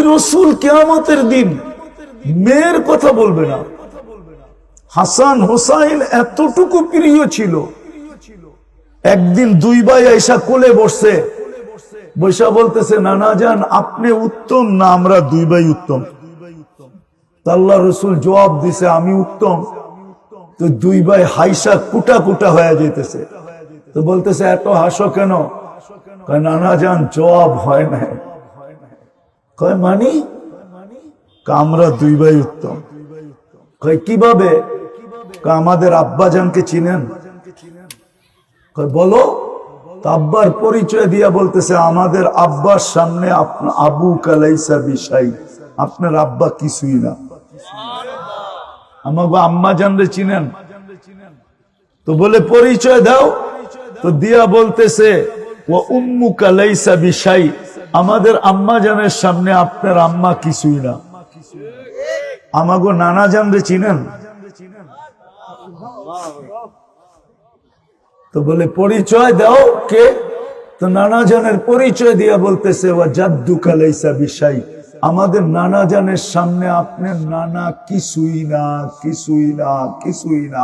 রসুল কিয়ামতের দিন মেয়ের কথা বলবে না। হাসান হোসাইন এতটুকু প্রিয় ছিল, একদিন দুই ভাই আইসা কোলে বসছে, বৈশা বলতেছে নানা জান আপনি উত্তম না আমরা দুই ভাই উত্তম? আল্লাহ রসুল জবাব দিছে আমি উত্তম। তো দুই ভাই হাইসা কুটা কুটা হয়ে যেতেছে। তো বলতেছে এত হাসো কেন? নানা জান জবাব হয় না। কয় মানি? আমরা দুই ভাই উত্তম। কয় কিভাবে? আমাদের আব্বা জানকে চিনেন? বলো। আব্বার পরিচয় দিয়া বলতেছে আমাদের আব্বার সামনে আবু কালাইসা বিশাই, আপনার আব্বা কিছুই না। আমাকে আম্মা জানলে চিনেন? তো বলে পরিচয় দাও। তো দিয়া বলতেছে ও উম্মু কালাইসা বিশাই, আমাদের আম্মা জানের সামনে আপনার আম্মা কিছুই না। আমাকে নানা জানলে চিনেন? তো বলে পরিচয় দাও কে? তো নানা জানের পরিচয় দিয়া বলতেছে ওয়া জাদ্দু কালাইসা বিশাই, আমাদের নানা জানের সামনে আপনার নানা কিছুই না, কিছুই না, কিছুই না।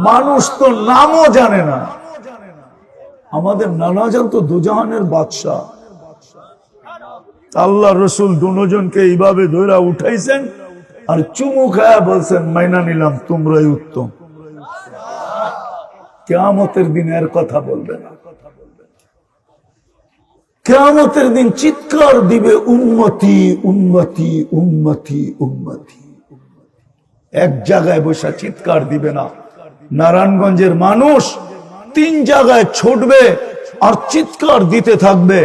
মানুষ তো নামও জানে না। আমাদের নানা জান তো দুজাহানের বাদশাহ। আল্লাহ রসুল দুজনকে এইভাবে ধরে উঠাইছেন আর চুমু খায়া বলছেন মাইনা নিলাম তোমরাই উত্তম। কিয়ামতের দিন এর কথা বলবে না। কিয়ামতের দিন চিৎকার দিবে উম্মতি উম্মতি উম্মতি উম্মতি। এক জায়গায় বসে চিৎকার দিবে না। নারায়ণগঞ্জের মানুষ 3 জায়গায় ছুটবে আর চিৎকার দিতে থাকবে।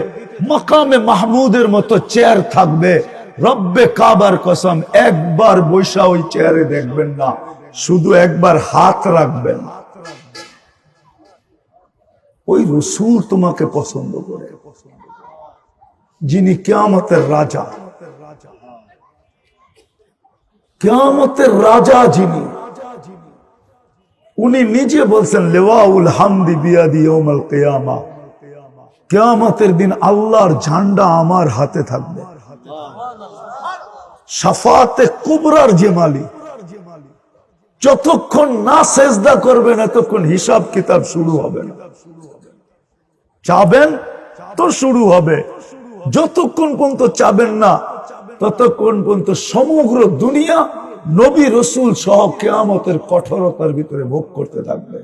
মাকামে মাহমুদের মতো চেয়ার থাকবে। রব্বে কাবার কসম একবার বৈশা ওই চেয়ারে দেখবেন না, শুধু একবার হাত রাখবেন। ওই রসুল তোমাকে পছন্দ করে, যিনি কিয়ামতের রাজা। কিয়ামতের রাজা যিনি, উনি নিজে বলছেন লিওয়াউল হামদি বিয়াদি ইয়াউমাল কিয়ামা, কিয়ামতের দিন আল্লাহর ঝান্ডা আমার হাতে থাকবে। শাফাতে কুবরার যে মালিক, যতক্ষণ না সেজদা করবেন ততক্ষণ হিসাব কিতাব শুরু হবে না। চাবেন তো শুরু হবে, যতক্ষণ পর্যন্ত চাবেন না ততক্ষণ পর্যন্ত সমগ্র দুনিয়া নবী রসুল সহ কিয়ামতের কঠোরতার ভিতরে ভোগ করতে থাকবে।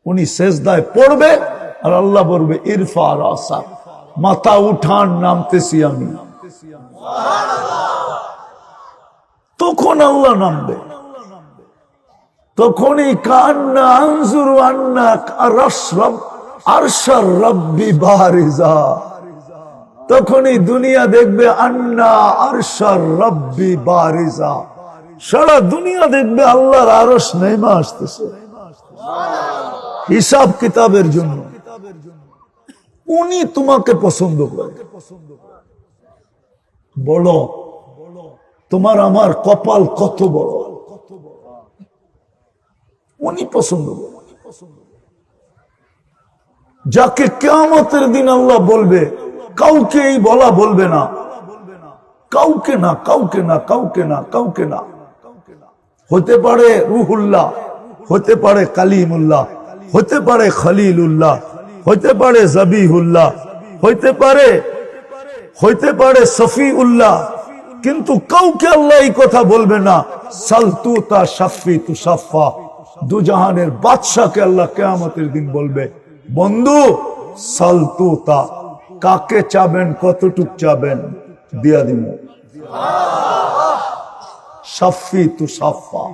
উনি সেজদায় পড়বে আর আল্লাহ বলবে ইরফা রাসা, মাথা উঠান নামতেছি আমি। তখন আল্লাহ নামবে। তখনই কান্না আনজুরু আন্না আরশরাব আরশার রব্বি বারিজা, তখনই দুনিয়া দেখবে আন্না আরশার রব্বি বারিজা। সারা দুনিয়া দেখবে আল্লাহর আরশ নেমে আসতেছে হিসাব কিতাবের জন্য। উনি তোমাকে পছন্দ করে। বলো তোমার আমার কপাল কত বড়, উনি পছন্দ করে। যাকে কিয়ামতের দিন আল্লাহ বলবে, কাউকে এই বলা বলবে না, কাউকে না, কাউকে না, কাউকে না, কাউকে না। হতে পারে রুহুল্লাহ, হতে পারে কালিমুল্লাহ, হতে পারে খলিলুল্লাহ, হতে পারে জবিহুল্লাহ, হইতে পারে সফিউল্লাহ, কিন্তু কাউকে আল্লাহ এই কথা বলবে না সালতু তা শাফি তু সাফা। দুজাহানের বাদশাকে আল্লাহ কিয়ামতের দিন বলবে বন্ধু সালতু তা, কাকে চাবেন, কতটুক চাবেন দিয়া দিব। শাফি তু সাফা,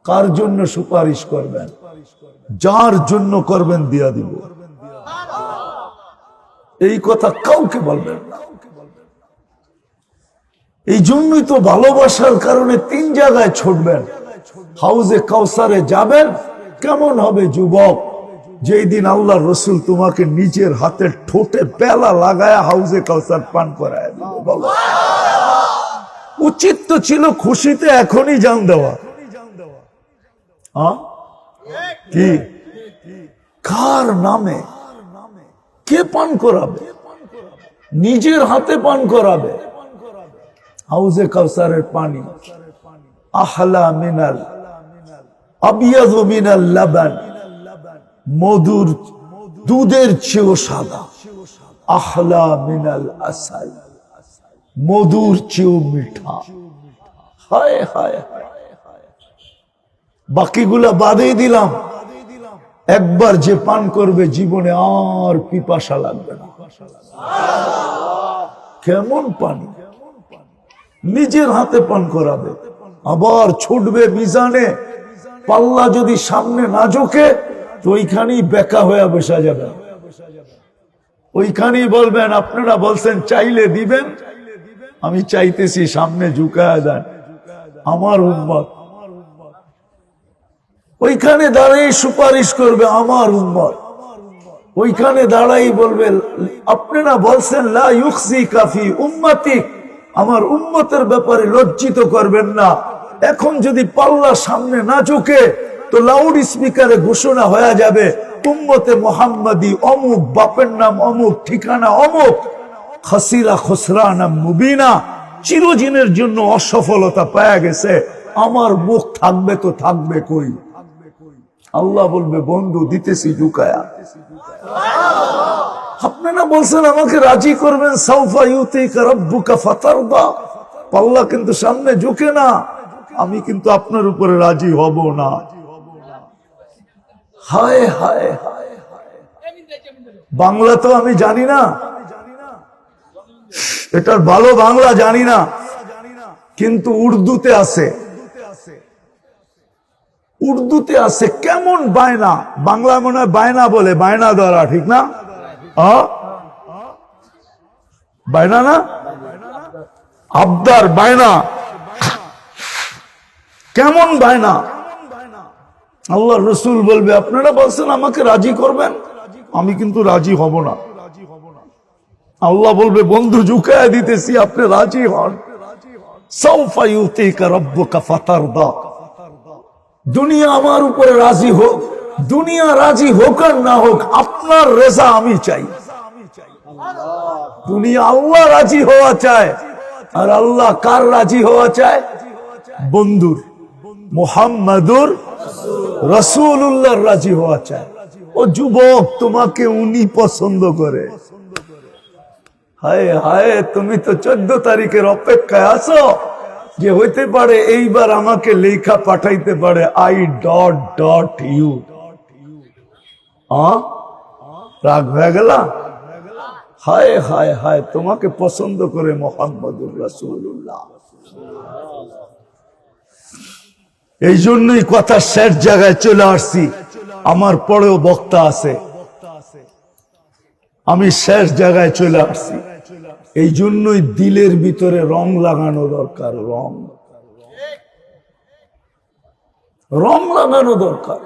কার জন্য সুপারিশ করবেন, যার জন্য করবেন দিয়া দিব। এই কথা কাউকে বলবেন না। এই জন্যই তো ভালোবাসার কারণে 3 জায়গায় ছুটবেন। হাউজে কাউসারে যাবেন। কেমন হবে যুবক, যেই দিন আল্লাহ রসুল তোমাকে নিজের হাতে ঠোঁটে পেলা লাগায়া হাউজে কাউসার পান করায় দিবে। উচিত তো ছিল খুশিতে এখনই জান দেওয়া। কি কার নামে কে পান করাবে? নিজের হাতে পান করাবে। হাউজে কাউসারের পানি আহলা মিনাল আবিয়াদু মিনাল লাবান, মধুর দুধের চেয়েও সাদা। আহলা মিনাল আসাল, মধুর চেয়েও মিঠা। হায় হায় হায়, বাকিগুলা বাদেই দিলাম। একবার যে পান করবে জীবনে আর পিপাসা লাগবে না। কেমন পানি, নিজের হাতে পান করাবে। আবার ছুটবে মিজানে, পাল্লা যদি সামনে না ঝোঁকে তো ওইখানেই বেকা হয়ে বসা যাবে। ওইখানেই বলবেন আপনারা বলছেন চাইলে দিবেন, আমি চাইতেছি সামনে ঝুঁকায় দেন আমার উম্মত। ওইখানে দাঁড়াই সুপারিশ করবে আমার উম্মত। ওইখানে দাঁড়াই বলবে আপনারা বলছেন লা ইউখজিকা ফি উম্মতিক, আমার উম্মতের ব্যাপারে লজ্জিত করবেন না। এখন যদি পাল্লা সামনে না ঝুঁকে তো লাউড স্পিকারে ঘোষণা হয়ে যাবে উম্মতে মুহাম্মাদি অমুক, বাপের নাম অমুক, ঠিকানা অমুক, খাসিরা খুসরানা মুবিনা, চিরদিনের জন্য অসফলতা পাওয়া গেছে। আমার মুখ থাকবে তো থাকবে কই? আল্লাহ বলবে বন্ধু দিতেছি ঝুঁকায়া। আপনারা বলছেন আমাকে রাজি করবেন, সাউফা ইউতিকা রাব্বুকা ফাতারদা, পাল্লা কিন্তু সামনে ঝুঁকে না, আমি কিন্তু আপনার উপরে রাজি হব না। হায় হায় হায়, বাংলা তো আমি জানি না, এটার ভালো বাংলা জানি না, কিন্তু উর্দুতে আছে, উর্দুতে আছে। কেমন বায়না, বাংলা মনে হয় বায়না বলে, বায়না ধরা, ঠিক না? বায়না না, আবদার, বায়না। কেমন বায়না? আল্লাহ রসুল বলবে আপনারা বলছেন আমাকে রাজি করবেন, আমি কিন্তু রাজি হব না। আল্লাহ বলবে বন্ধু ঝুঁকায় দিতেছি, আপনি রাজি হন। সাউফা ইউতিকা রাব্বুকা ফাতারদা, দুনিয়া আমার উপরে রাজি হোক, দুনিয়া রাজি হোক আর না হোক, আপনার রেজা আমি চাই। দুনিয়া আল্লাহ রাজি হওয়া চায়, আর আল্লাহ কার রাজি হওয়া চায়? বন্ধুর, মুহাম্মাদুর রাসূলুল্লাহর রাজি হওয়া চায়। ও যুবক, তোমাকে উনি পছন্দ করে। হায় হায়, তুমি তো 14 তারিখের অপেক্ষায় আছো যে হইতে পারে এইবার আমাকে লেখা পাঠাইতে পারে I.U। রাগ হয়ে গেল? হায় হায় হায়, তোমাকে পছন্দ করে মুহাম্মাদুর রাসূলুল্লাহ। এই জন্যই কথা শেষ জায়গায় চলে আসছি। আমার পরেও বক্তা আছে, আমি শেষ জায়গায় চলে আসছি। এই জন্যই দিলের ভিতরে রং লাগানো দরকার, রং লাগানো দরকার।